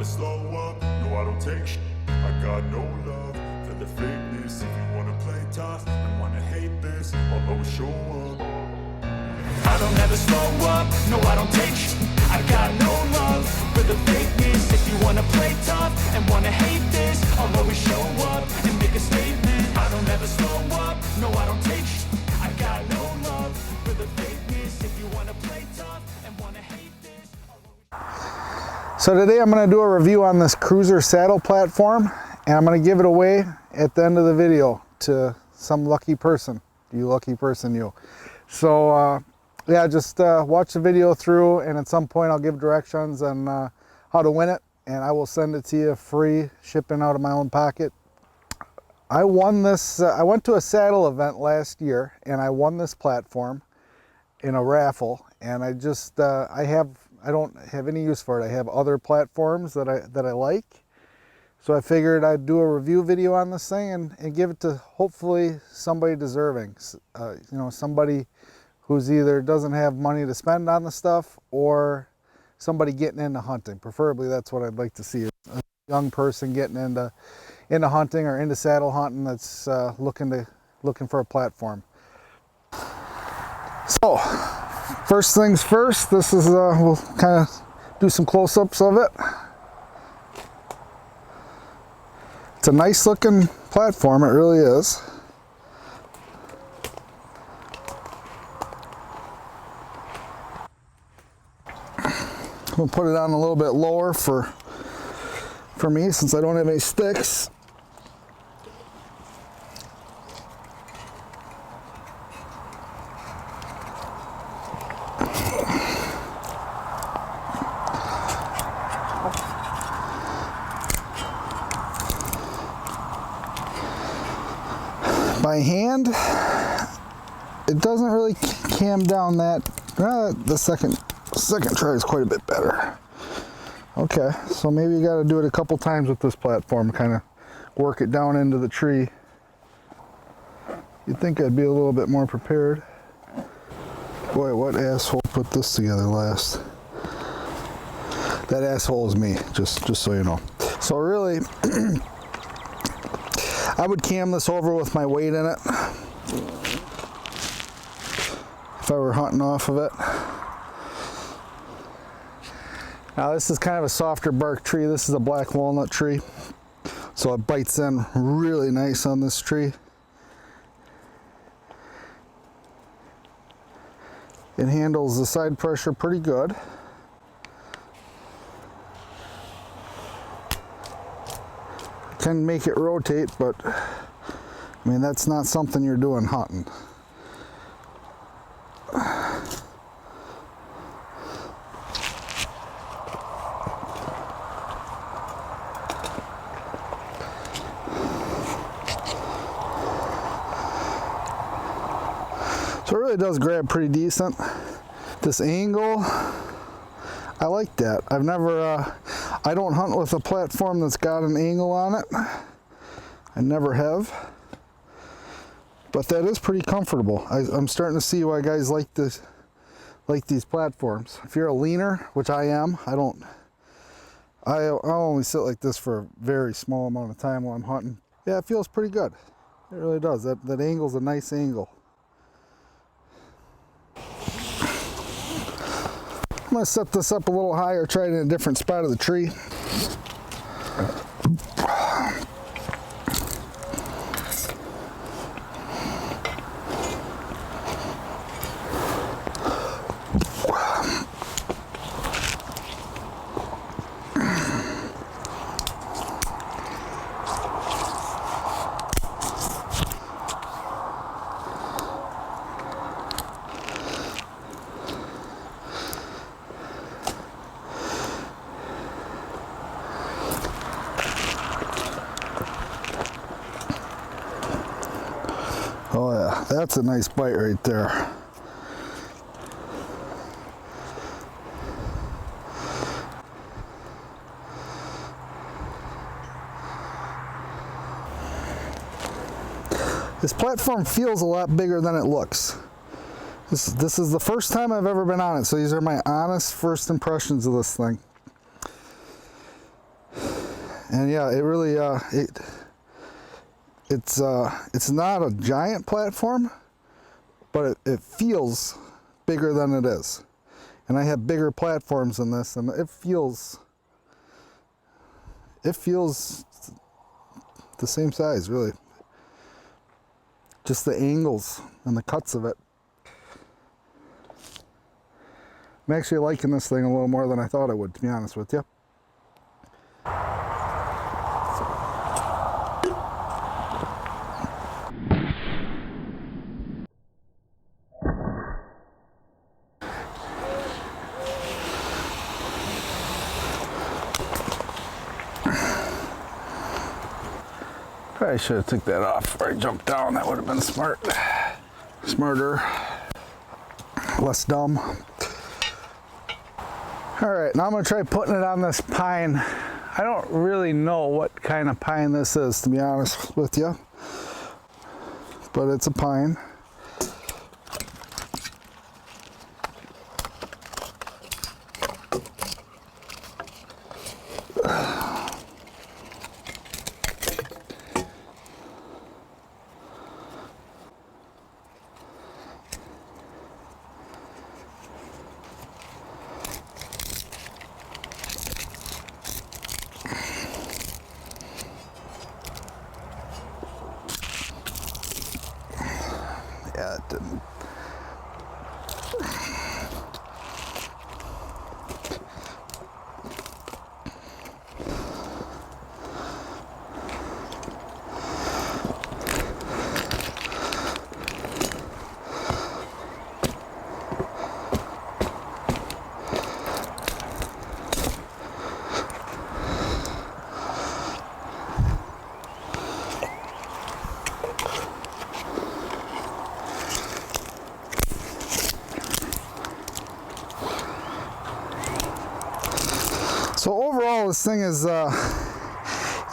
never slow up, no I don't take shit. I got no love for the fakeness. If you wanna play tough and wanna hate this, I'll always show up. I don't ever slow up, no I don't take shit. I got no love for the fakeness. If you wanna play tough and wanna hate this, I'll always show up and make a statement. I don't ever slow up, no I don't take shit. I got no love for the fakeness. If you wanna play tough and wanna hate this, So today I'm going to do a review on this Cruzr saddle platform, and I'm going to give it away at the end of the video to some lucky person. You lucky person, you. So yeah, just watch the video through, and at some point I'll give directions on how to win it, and I will send it to you free, shipping out of my own pocket. I won this, I went to a saddle event last year and I won this platform in a raffle, and I just, I don't have any use for it. I have other platforms that I like. So I figured I'd do a review video on this thing and give it to hopefully somebody deserving. You know, somebody who's either doesn't have money to spend on the stuff, or somebody getting into hunting. Preferably that's what I'd like to see, a young person getting into hunting or into saddle hunting that's looking for a platform. So first things first, this is we'll kind of do some close-ups of it. It's a nice looking platform, it really is. We'll put it on a little bit lower for me, since I don't have any sticks. By hand, it doesn't really cam down that. The second try is quite a bit better. Okay, so maybe you got to do it a couple times with this platform, kind of work it down into the tree. You'd think I'd be a little bit more prepared. Boy, what asshole put this together last? That asshole is me, just so you know. So really, I would cam this over with my weight in it if I were hunting off of it. Now this is kind of a softer bark tree. This is a black walnut tree, so it bites in really nice on this tree. It handles the side pressure pretty good. Can make it rotate, but I mean, that's not something you're doing hunting. So it really does grab pretty decent. This angle, I like that. I've never, I don't hunt with a platform that's got an angle on it. I never have. But that is pretty comfortable. I'm starting to see why guys like these platforms. If you're a leaner, which I am, I'll only sit like this for a very small amount of time while I'm hunting. Yeah, it feels pretty good. It really does. That angle's a nice angle. I'm going to set this up a little higher, try it in a different spot of the tree. Oh yeah, that's a nice bite right there. This platform feels a lot bigger than it looks. This is the first time I've ever been on it, so these are my honest first impressions of this thing. And yeah, it really it's not a giant platform, but it feels bigger than it is. And I have bigger platforms than this, and it feels the same size, really. Just the angles and the cuts of it. I'm actually liking this thing a little more than I thought I would, to be honest with you. Probably should have took that off before I jumped down. That would have been smarter, less dumb. All right, now I'm gonna try putting it on this pine. I don't really know what kind of pine this is, to be honest with you, but it's a pine. Yeah, it didn't. So overall, this thing is,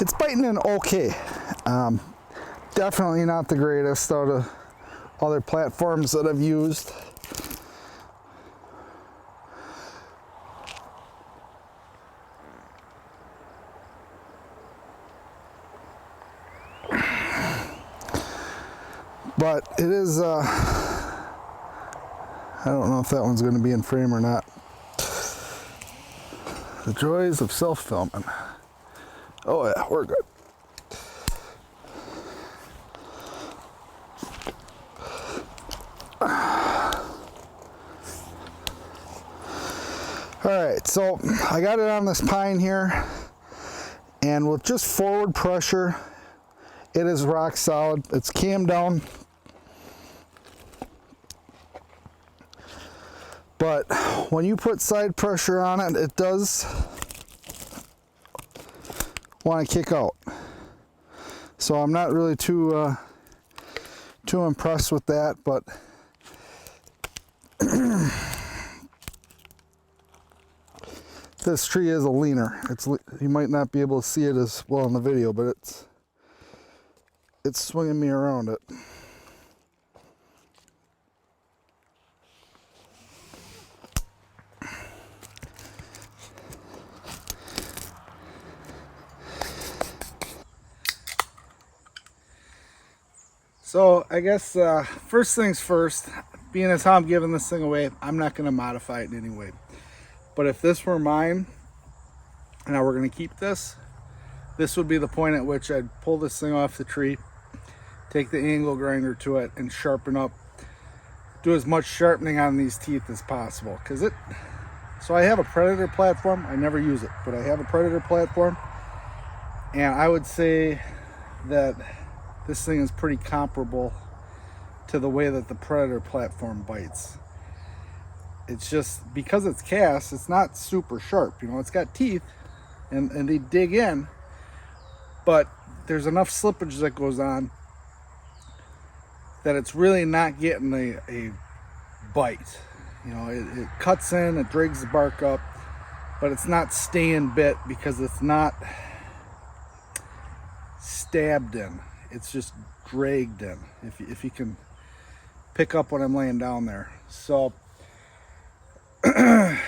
it's biting in okay. Definitely not the greatest out of other platforms that I've used. But it is, I don't know if that one's going to be in frame or not. The joys of self-filming. Oh yeah, we're good. Alright, so I got it on this pine here, and with just forward pressure, it is rock solid. It's cammed down. But when you put side pressure on it, it does want to kick out. So I'm not really too impressed with that, but this tree is a leaner. You might not be able to see it as well in the video, but it's swinging me around it. So I guess first things first, being as how I'm giving this thing away, I'm not going to modify it in any way. But if this were mine, and I were going to keep this, this would be the point at which I'd pull this thing off the tree, take the angle grinder to it, and sharpen up, do as much sharpening on these teeth as possible. So I have a Predator platform. I never use it, but I have a Predator platform, and I would say that this thing is pretty comparable to the way that the Predator platform bites. It's just, because it's cast, it's not super sharp. You know, it's got teeth, and they dig in, but there's enough slippage that goes on that it's really not getting a bite. You know, it cuts in, it drags the bark up, but it's not staying bit because it's not stabbed in. It's just dragged in, if you can pick up what I'm laying down there. So I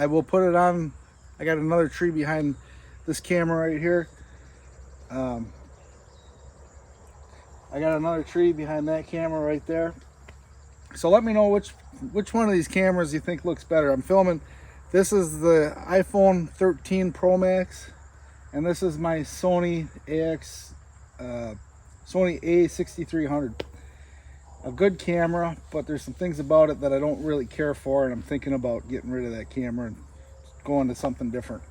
will put it on. I got another tree behind this camera right here. I got another tree behind that camera right there. So let me know which one of these cameras you think looks better. I'm filming, this is the iPhone 13 Pro Max, and this is my Sony A6300. A good camera, but there's some things about it that I don't really care for, and I'm thinking about getting rid of that camera and going to something different.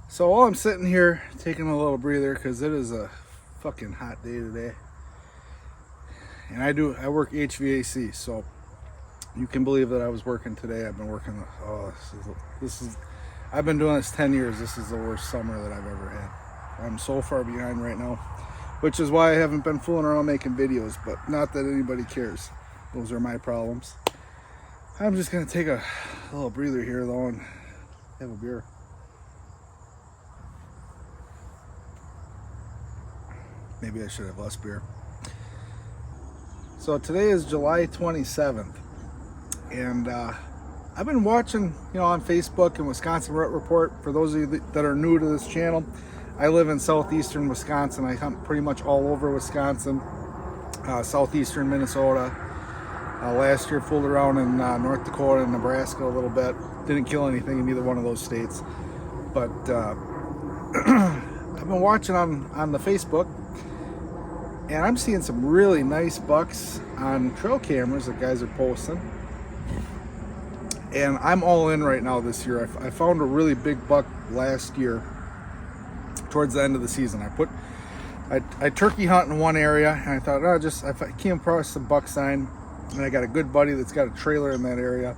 So while I'm sitting here taking a little breather, because it is a fucking hot day today, and I work HVAC, so you can believe that I was working today. I've been working. Oh, I've been doing this 10 years. This is the worst summer that I've ever had. I'm so far behind right now, which is why I haven't been fooling around making videos. But not that anybody cares. Those are my problems. I'm just gonna take a little breather here though and have a beer. Maybe I should have less beer. So today is July 27th, and I've been watching, on Facebook and Wisconsin Rut Report. For those of you that are new to this channel, I live in southeastern Wisconsin. I hunt pretty much all over Wisconsin, southeastern Minnesota. Last year fooled around in North Dakota and Nebraska a little bit. Didn't kill anything in either one of those states. But I've been watching on the Facebook, and I'm seeing some really nice bucks on trail cameras that guys are posting. And I'm all in right now this year. I found a really big buck last year towards the end of the season. I turkey hunt in one area, and I thought, I came across some buck sign, and I got a good buddy that's got a trailer in that area.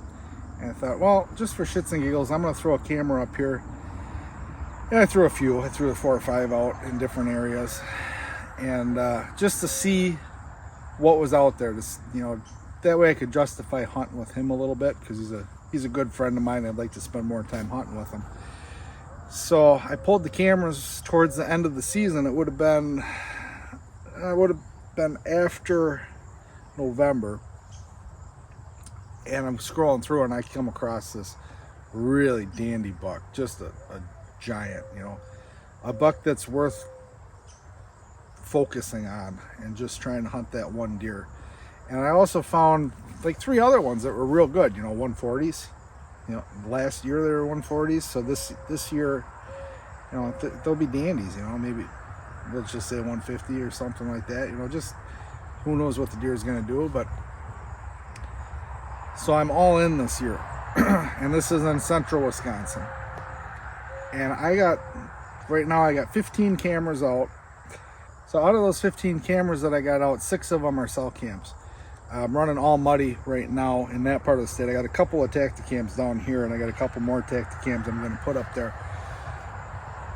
And I thought, well, just for shits and giggles, I'm gonna throw a camera up here. And I threw a few. I threw 4 or 5 out in different areas. And just to see what was out there, that way I could justify hunting with him a little bit, because he's a good friend of mine. I'd like to spend more time hunting with him. So I pulled the cameras towards the end of the season. It would have been after November, and I'm scrolling through and I come across this really dandy buck, just a giant, a buck that's worth focusing on and just trying to hunt that one deer. And I also found like 3 other ones that were real good, 140s. Last year they were 140s, so this year, they'll be dandies. Maybe let's just say 150 or something like that. Just who knows what the deer is going to do. But so I'm all in this year, and this is in central Wisconsin. And right now I got 15 cameras out. So out of those 15 cameras that I got out, 6 of them are cell cams. I'm running all muddy right now in that part of the state. I got a couple of Tacticams down here, and I got a couple more Tacticams I'm going to put up there.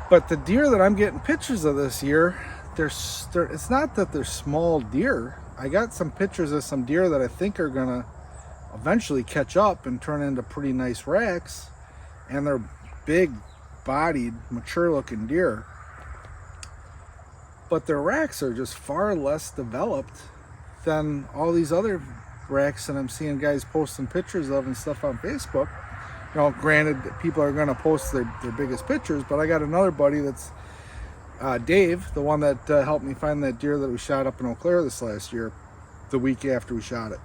But the deer that I'm getting pictures of this year, it's not that they're small deer. I got some pictures of some deer that I think are going to eventually catch up and turn into pretty nice racks. And they're big-bodied, mature-looking deer. But their racks are just far less developed than all these other racks that I'm seeing guys posting pictures of and stuff on Facebook. Granted, people are going to post their biggest pictures, but I got another buddy that's Dave, the one that helped me find that deer that we shot up in Eau Claire this last year, the week after we shot it.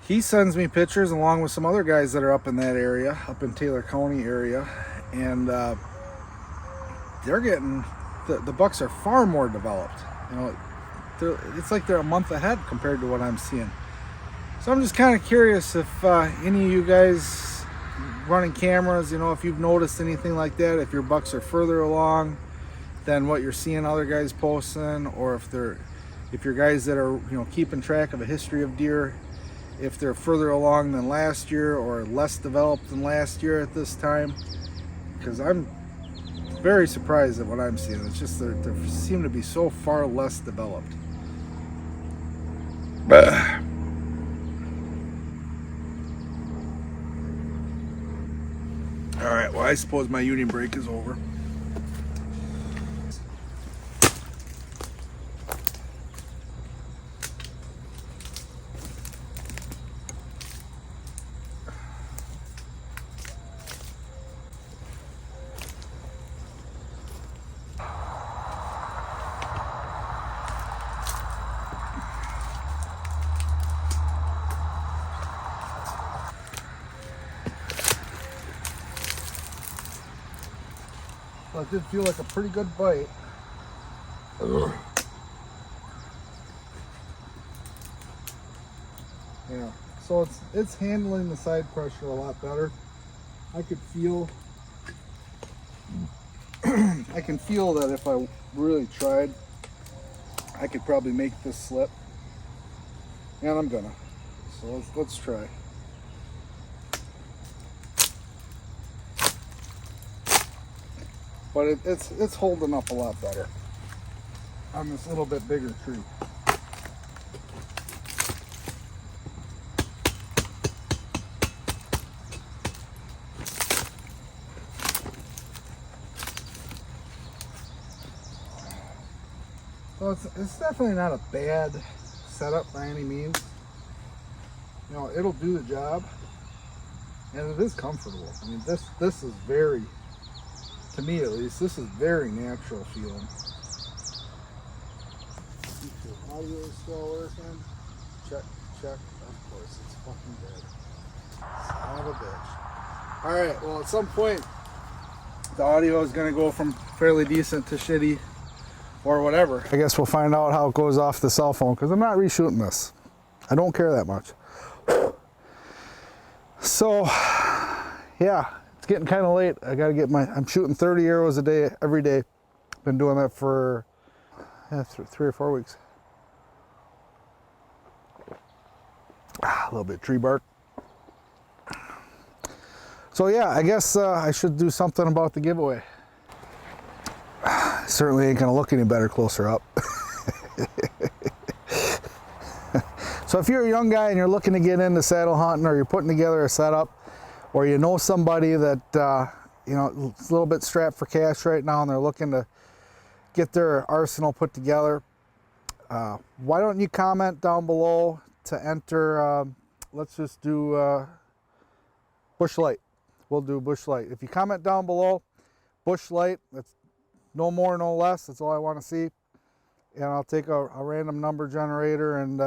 He sends me pictures along with some other guys that are up in that area, up in Taylor County area, and they're getting, the bucks are far more developed. It's like they're a month ahead compared to what I'm seeing. So I'm just kind of curious if any of you guys running cameras, if you've noticed anything like that, if your bucks are further along than what you're seeing other guys posting, or if you're guys that are keeping track of a history of deer, if they're further along than last year or less developed than last year at this time, because I'm very surprised at what I'm seeing. It's just they seem to be so far less developed. All right, well, I suppose my union break is over. So it did feel like a pretty good bite. Yeah, so it's handling the side pressure a lot better. I could feel I can feel that if I really tried, I could probably make this slip. And I'm gonna. So let's try. But it's holding up a lot better on this little bit bigger tree. So it's definitely not a bad setup by any means. You know, it'll do the job, and it is comfortable. I mean, this is very, to me at least, this is very natural feeling. Audio is still working. Check. Of course, it's fucking dead. Son of a bitch. All right. Well, at some point, the audio is going to go from fairly decent to shitty, or whatever. I guess we'll find out how it goes off the cell phone, because I'm not reshooting this. I don't care that much. So, yeah, it's getting kind of late. I got to get I'm shooting 30 arrows a day, every day. Been doing that for 3 or 4 weeks. A little bit of tree bark. So yeah, I guess I should do something about the giveaway. Certainly ain't gonna look any better closer up. So if you're a young guy and you're looking to get into saddle hunting, or you're putting together a setup, or you know somebody that you know is a little bit strapped for cash right now and they're looking to get their arsenal put together, why don't you comment down below to enter? Let's just do Bush Light. We'll do Bush Light. If you comment down below, Bush Light, that's no more, no less. That's all I want to see. And I'll take a random number generator, and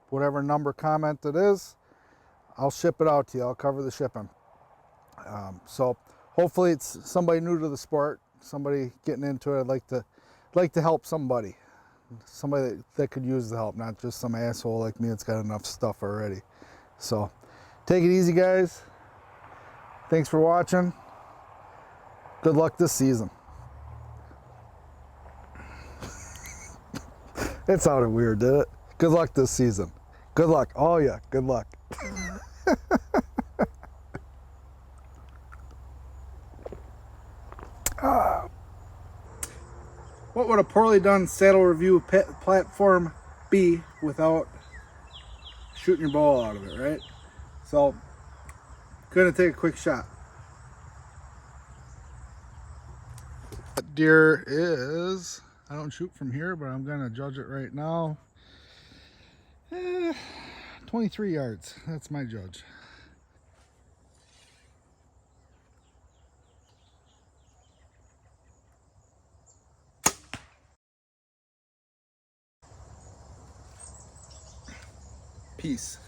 whatever number comment it is, I'll ship it out to you. I'll cover the shipping. So hopefully it's somebody new to the sport, somebody getting into it. I'd like to help somebody that could use the help, not just some asshole like me that's got enough stuff already. So take it easy, guys. Thanks for watching. Good luck this season. It sounded weird, did it? Good luck this season. Good luck. Oh yeah, good luck. What would a poorly done saddle review platform be without shooting your ball out of it, right? So, gonna take a quick shot. That deer is, I don't shoot from here, but I'm gonna judge it right now. 23 yards, that's my judge. Peace.